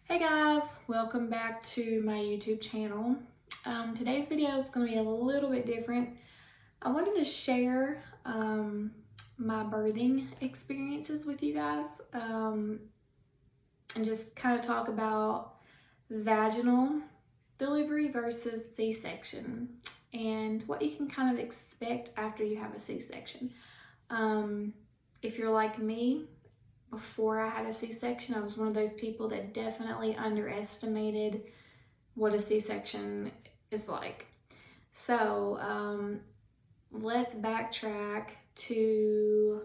Hey guys, welcome back to my YouTube channel. Today's video is going to be a little bit different. I wanted to share my birthing experiences with you guys and just kind of talk about vaginal delivery versus C-section and what you can kind of expect after you have a C-section. If you're like me, before I had a C-section, I was one of those people that definitely underestimated what a C-section is like. So let's backtrack to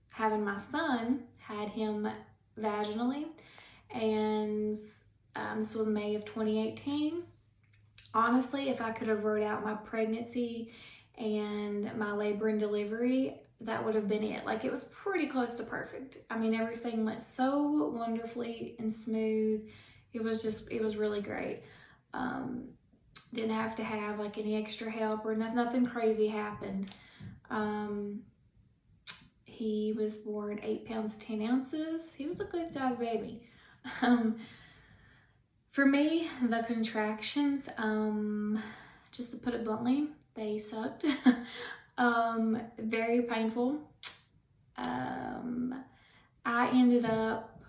having my son. Had him vaginally, and this was May of 2018. Honestly, if I could have wrote out my pregnancy and my labor and delivery, that would have been it. Like, it was pretty close to perfect. I mean, everything went so wonderfully and smooth. It was really great. Didn't have to have like any extra help or nothing crazy happened. He was born 8 pounds 10 ounces. He was a good sized baby. For me, the contractions, just to put it bluntly, they sucked. Very painful. I ended up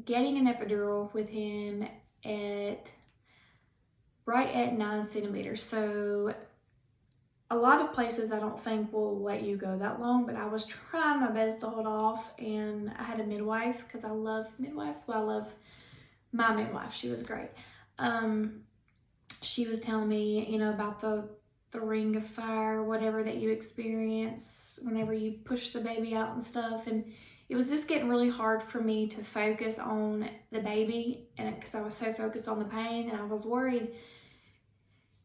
getting an epidural with him right at 9 centimeters. So a lot of places I don't think will let you go that long, but I was trying my best to hold off, and I had a midwife because I love midwives. Well, I love my midwife. She was great. She was telling me, about the ring of fire, whatever that you experience whenever you push the baby out and stuff. And it was just getting really hard for me to focus on the baby, and because I was so focused on the pain, and I was worried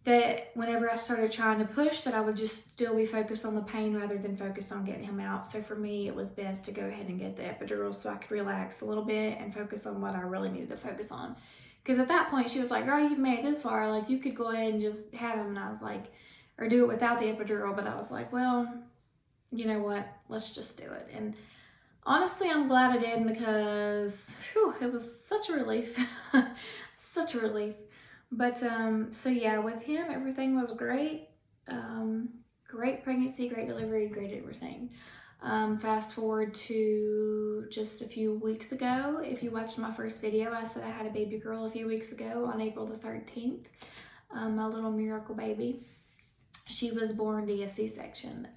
that whenever I started trying to push, that I would just still be focused on the pain rather than focus on getting him out. So for me, it was best to go ahead and get the epidural so I could relax a little bit and focus on what I really needed to focus on. Because at that point, she was like, girl, you've made it this far. Like, you could go ahead and just have him. And I was like, or do it without the epidural. But I was like, well, you know what? Let's just do it. And honestly, I'm glad I did, because it was such a relief. Such a relief. But so yeah, with him, everything was great. Great pregnancy, great delivery, great everything. Fast forward to just a few weeks ago. If you watched my first video, I said I had a baby girl a few weeks ago on April the 13th. My little miracle baby. She was born via C-section.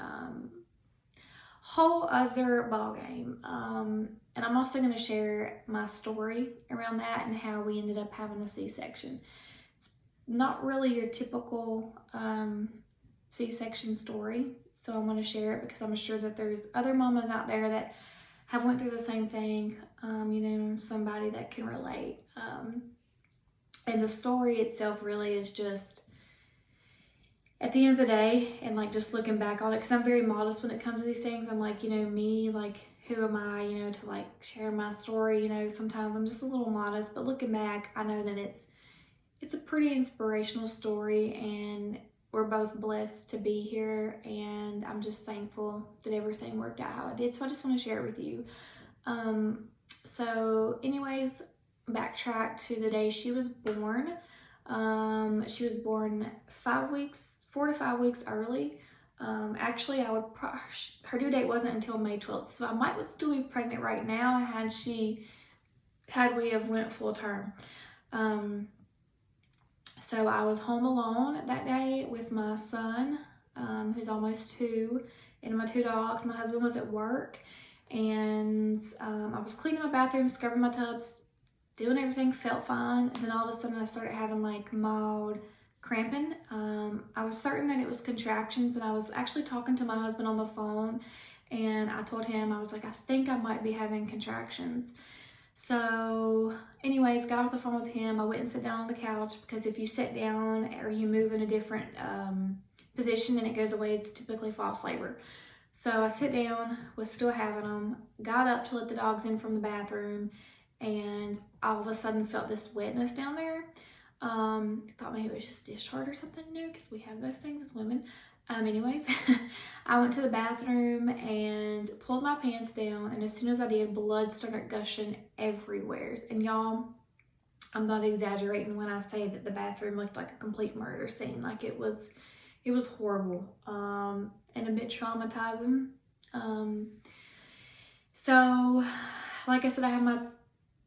Whole other ball game. And I'm also going to share my story around that and how we ended up having a C-section. It's not really your typical C-section story, so I'm going to share it because I'm sure that there's other mamas out there that have went through the same thing, somebody that can relate. And the story itself really is just, at the end of the day, and like just looking back on it, because I'm very modest when it comes to these things. I'm like, me, like, who am I, to like share my story. Sometimes I'm just a little modest, but looking back, I know that it's a pretty inspirational story, and we're both blessed to be here, and I'm just thankful that everything worked out how it did. So I just want to share it with you. So anyways, backtrack to the day she was born. She was born 4 to 5 weeks early. Actually, her due date wasn't until May 12th, so I might still be pregnant right now had we have went full term. So I was home alone that day with my son, who's almost 2, and my 2 dogs. My husband was at work, and I was cleaning my bathroom, scrubbing my tubs, doing everything, felt fine. And then all of a sudden I started having like mild cramping. I was certain that it was contractions, and I was actually talking to my husband on the phone, and I told him, I was like, I think I might be having contractions. So anyways, got off the phone with him. I went and sat down on the couch, because if you sit down or you move in a different position and it goes away, it's typically false labor. So I sit down, was still having them, got up to let the dogs in from the bathroom, and all of a sudden felt this wetness down there. Thought maybe it was just discharge or something, because we have those things as women. Anyways, I went to the bathroom and pulled my pants down, and as soon as I did, blood started gushing everywhere. And y'all, I'm not exaggerating when I say that the bathroom looked like a complete murder scene. Like it was horrible, and a bit traumatizing. Um, so, like I said, I have my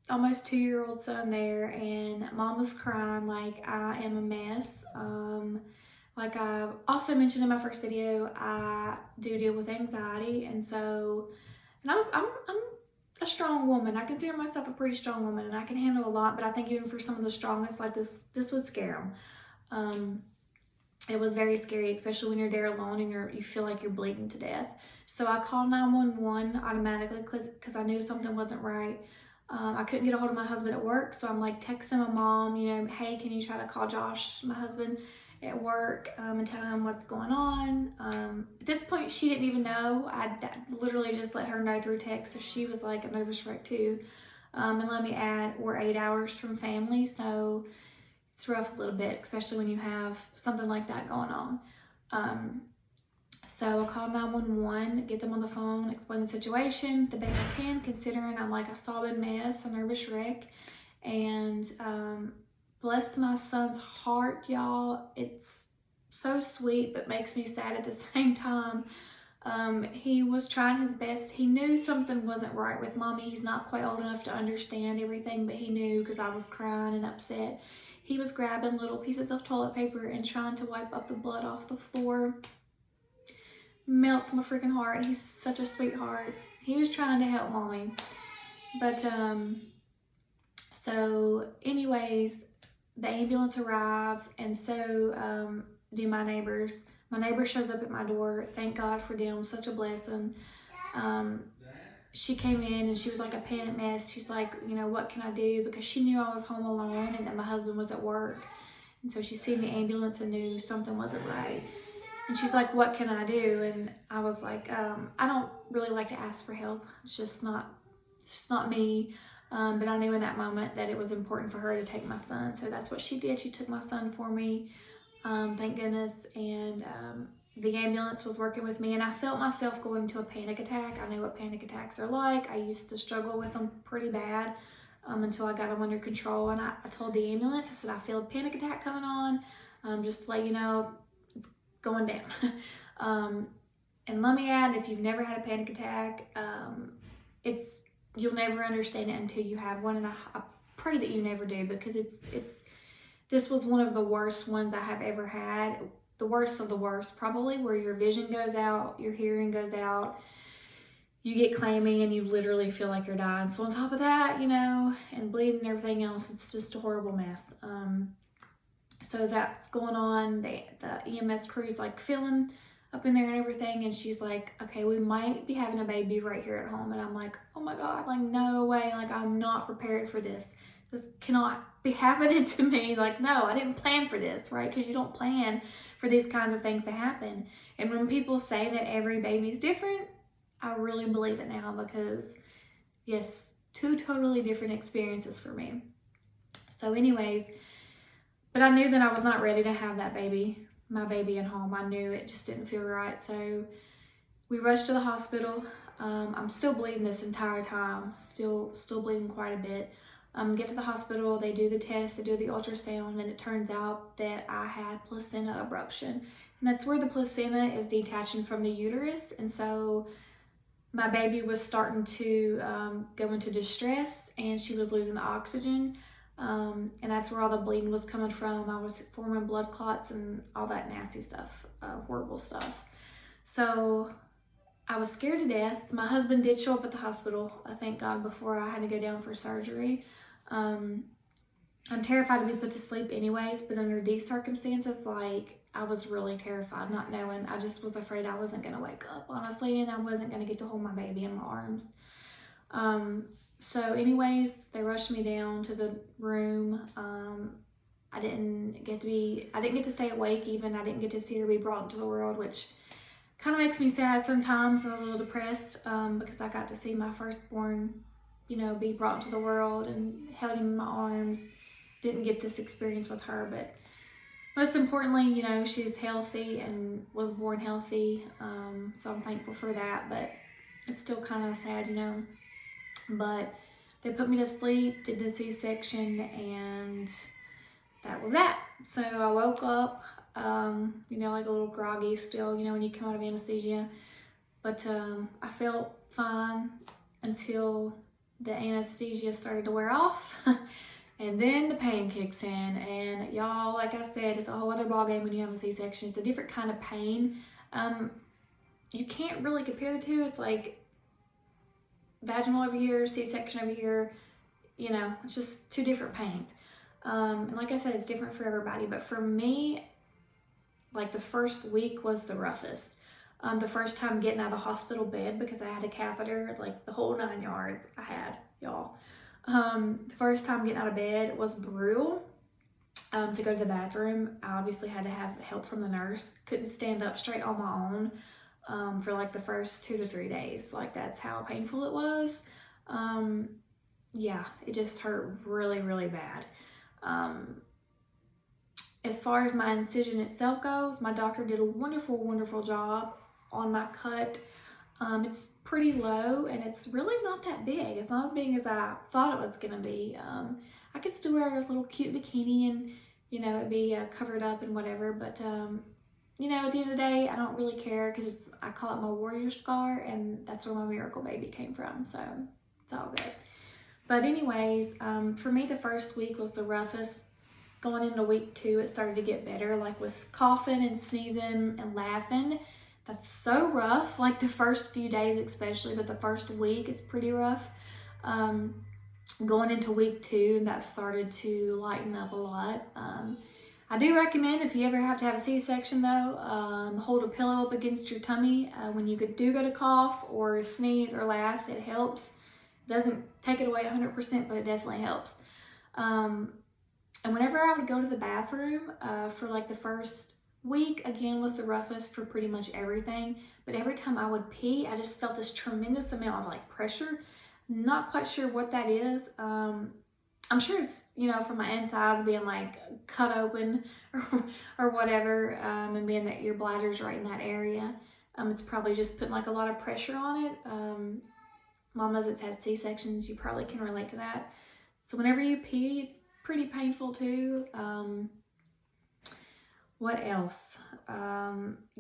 almost 2-year-old son there, and mom was crying like I am a mess. Like I also mentioned in my first video, I do deal with anxiety, and so, and I'm a strong woman. I consider myself a pretty strong woman, and I can handle a lot. But I think even for some of the strongest, like this would scare them. It was very scary, especially when you're there alone and you feel like you're bleeding to death. So I called 911 automatically because I knew something wasn't right. I couldn't get a hold of my husband at work, so I'm like texting my mom, hey, can you try to call Josh, my husband, at work, and tell him what's going on. At this point, she didn't even know. I literally just let her know through text, so she was like a nervous wreck too. And let me add, we're 8 hours from family, so it's rough a little bit, especially when you have something like that going on. So I called 911, get them on the phone, explain the situation the best I can, considering I'm like a sobbing mess, a nervous wreck. And bless my son's heart, y'all. It's so sweet, but makes me sad at the same time. He was trying his best. He knew something wasn't right with mommy. He's not quite old enough to understand everything, but he knew because I was crying and upset. He was grabbing little pieces of toilet paper and trying to wipe up the blood off the floor. Melts my freaking heart. He's such a sweetheart. He was trying to help mommy. But, so anyways, the ambulance arrived, and so do my neighbors. My neighbor shows up at my door. Thank God for them. Such a blessing. She came in and she was like a panic mess. She's like, what can I do? Because she knew I was home alone and that my husband was at work. And so she seen the ambulance and knew something wasn't right. And she's like, what can I do? And I was like, I don't really like to ask for help. It's just not me. But I knew in that moment that it was important for her to take my son. So that's what she did. She took my son for me. Thank goodness. And the ambulance was working with me, and I felt myself going into a panic attack. I know what panic attacks are like. I used to struggle with them pretty bad until I got them under control. And I told the ambulance, I said, I feel a panic attack coming on. Just to let you know, it's going down. And let me add, if you've never had a panic attack, you'll never understand it until you have one. And I pray that you never do, because this was one of the worst ones I have ever had. The worst of the worst, probably, where your vision goes out, your hearing goes out, you get clammy, and you literally feel like you're dying. So on top of that, and bleeding and everything else, it's just a horrible mess. So as that's going on, the EMS crew's like filling up in there and everything, and she's like, okay, we might be having a baby right here at home. And I'm like, oh my God, like no way, like I'm not prepared for this. This cannot be happening to me. Like, no, I didn't plan for this, right? Because you don't plan for these kinds of things to happen. And when people say that every baby's different, I really believe it now, because yes, 2 totally different experiences for me. So anyways, but I knew that I was not ready to have that baby, my baby at home. I knew it just didn't feel right. So we rushed to the hospital. I'm still bleeding this entire time, still bleeding quite a bit. Get to the hospital, they do the test, they do the ultrasound, and it turns out that I had placenta abruption. And that's where the placenta is detaching from the uterus. And so my baby was starting to go into distress, and she was losing oxygen. And that's where all the bleeding was coming from. I was forming blood clots and all that nasty stuff, horrible stuff. So I was scared to death. My husband did show up at the hospital, thank God, before I had to go down for surgery. I'm terrified to be put to sleep anyways, but under these circumstances, like, I was really terrified, not knowing. I just was afraid I wasn't going to wake up, honestly, and I wasn't going to get to hold my baby in my arms. So anyways, they rushed me down to the room. I didn't get to stay awake even. I didn't get to see her be brought into the world, which kind of makes me sad sometimes and a little depressed, because I got to see my firstborn, be brought into the world and held him in my arms. Didn't get this experience with her, but most importantly, she's healthy and was born healthy. So I'm thankful for that, but it's still kind of sad, But They put me to sleep, did the C-section, and that was that. So I woke up, you know, like a little groggy still, you know, when you come out of anesthesia. But I felt fine until the anesthesia started to wear off. And then the pain kicks in. And y'all, like I said, it's a whole other ballgame when you have a C-section. It's a different kind of pain. You can't really compare the two. It's like vaginal over here, C-section over here. You know, it's just two different pains. And like I said, it's different for everybody. But for me, like the first week was the roughest. The first time getting out of the hospital bed, because I had a catheter, like the whole 9 yards I had, y'all. The first time getting out of bed was brutal. To go to the bathroom, I obviously had to have help from the nurse. Couldn't stand up straight on my own for like the first 2 to 3 days. Like that's how painful it was. Yeah, it just hurt really, really bad. As far as my incision itself goes, my doctor did a wonderful, wonderful job on my cut. It's pretty low and it's really not that big. It's not as big as I thought it was gonna be. I could still wear a little cute bikini and, you know, it'd be covered up and whatever, but you know, at the end of the day, I don't really care because I call it my warrior scar, and that's where my miracle baby came from, so it's all good. But anyways, for me, the first week was the roughest. Going into week 2, it started to get better, like with coughing and sneezing and laughing. That's so rough, like the first few days especially, but the first week it's pretty rough. Going into week 2, that started to lighten up a lot. I do recommend, if you ever have to have a C-section though, hold a pillow up against your tummy when you do go to cough or sneeze or laugh. It helps. It doesn't take it away 100%, but it definitely helps. And whenever I would go to the bathroom for like the first week, again, was the roughest for pretty much everything. But every time I would pee, I just felt this tremendous amount of like pressure. Not quite sure what that is. I'm sure it's, you know, from my insides being like cut open or whatever, and being that your bladder's right in that area. It's probably just putting like a lot of pressure on it. Mamas that's had C-sections, you probably can relate to that. So whenever you pee, it's pretty painful too. What else?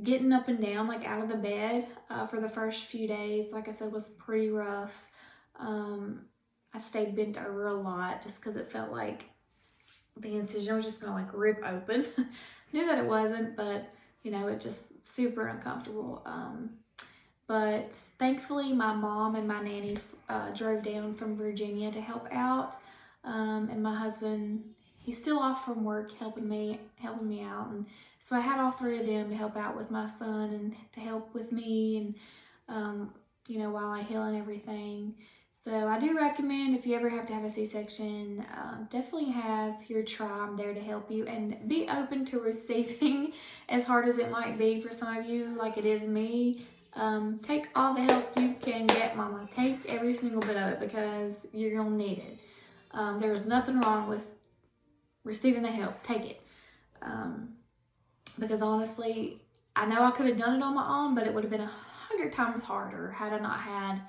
Getting up and down, like out of the bed for the first few days, like I said, was pretty rough. I stayed bent over a lot just because it felt like the incision was just gonna like rip open. Knew that it wasn't, but you know, it just super uncomfortable. But thankfully my mom and my nanny drove down from Virginia to help out. And my husband, he's still off from work helping me out. And so I had all 3 of them to help out with my son and to help with me and, you know, while I heal and everything. So I do recommend, if you ever have to have a C-section, definitely have your tribe there to help you and be open to receiving, as hard as it might be for some of you, like it is me. Take all the help you can get, mama. Take every single bit of it because you're gonna need it. There is nothing wrong with receiving the help. Take it. Because honestly, I know I could have done it on my own, but it would have been 100 times harder had I not had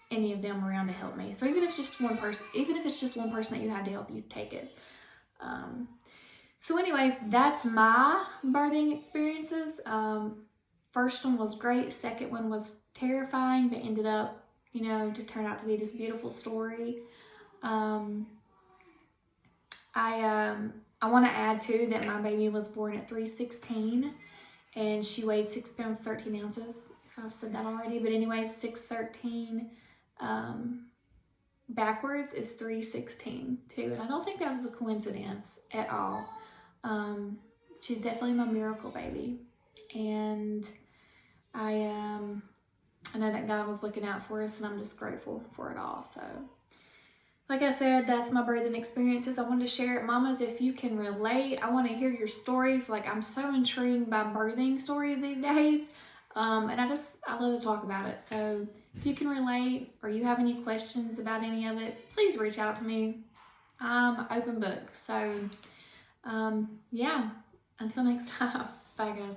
any of them around to help me. So even if it's just one person that you have to help you, take it. So anyways, that's my birthing experiences. First one was great. Second one was terrifying, but ended up, you know, to turn out to be this beautiful story. I want to add too that my baby was born at 316 and she weighed 6 pounds 13 ounces. If I've said that already, but anyways, 613 backwards is 316 too, and I don't think that was a coincidence at all. She's definitely my miracle baby, and I know that God was looking out for us, and I'm just grateful for it all. So like I said, that's my birthing experiences. I wanted to share it. Mamas, if you can relate, I want to hear your stories. Like, I'm so intrigued by birthing stories these days. And I love to talk about it. So if you can relate or you have any questions about any of it, please reach out to me. I'm open book. So, yeah, until next time. Bye, guys.